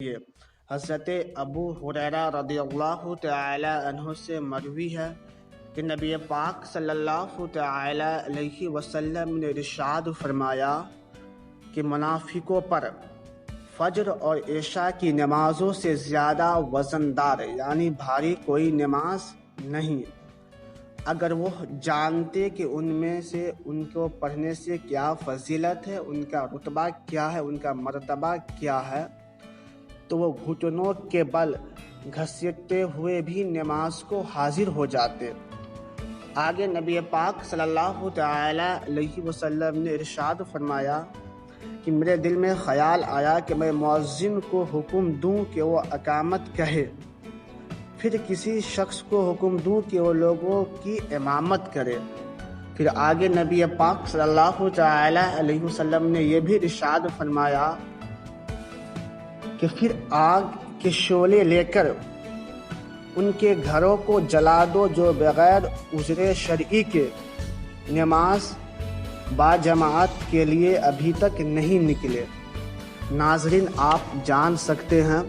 یہ حضرت ابو ہریرہ رضی اللہ تعالی عنہ سے مروی ہے کہ نبی پاک صلی اللہ تعالی علیہ وسلم نے ارشاد فرمایا کہ منافقوں پر فجر اور عشاء کی نمازوں سے زیادہ وزندار یعنی بھاری کوئی نماز نہیں، اگر وہ جانتے کہ ان میں سے ان کو پڑھنے سے کیا فضیلت ہے، ان کا رتبہ کیا ہے، ان کا مرتبہ کیا ہے، تو وہ گھٹنوں کے بل گھسیٹتے ہوئے بھی نماز کو حاضر ہو جاتے۔ آگے نبی پاک صلی اللہ تعالی علیہ وسلم نے ارشاد فرمایا کہ میرے دل میں خیال آیا کہ میں مؤذن کو حکم دوں کہ وہ اقامت کہے، پھر کسی شخص کو حکم دوں کہ وہ لوگوں کی امامت کرے۔ پھر آگے نبی پاک صلی اللہ تعالی علیہ وسلم نے یہ بھی ارشاد فرمایا کہ پھر آگ کے شعلے لے کر ان کے گھروں کو جلا دو جو بغیر عذر شرعی کے نماز باجماعت کے لیے ابھی تک نہیں نکلے۔ ناظرین، آپ جان سکتے ہیں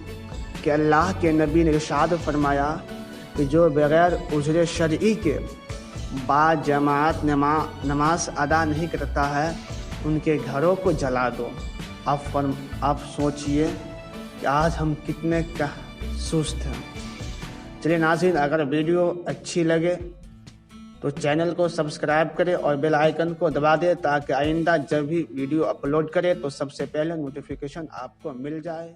کہ اللہ کے نبی نے ارشاد فرمایا کہ جو بغیر عذر شرعی کے باجماعت نماز ادا نہیں کرتا ہے ان کے گھروں کو جلا دو۔ آپ سوچئے کہ آج ہم کتنے کا سست ہیں۔ چلیے ناظرین، اگر ویڈیو اچھی لگے تو چینل کو سبسکرائب کریں اور بیل آئیکن کو دبا دیں تاکہ آئندہ جب بھی ویڈیو اپلوڈ کرے تو سب سے پہلے نوٹیفیکیشن آپ کو مل جائے۔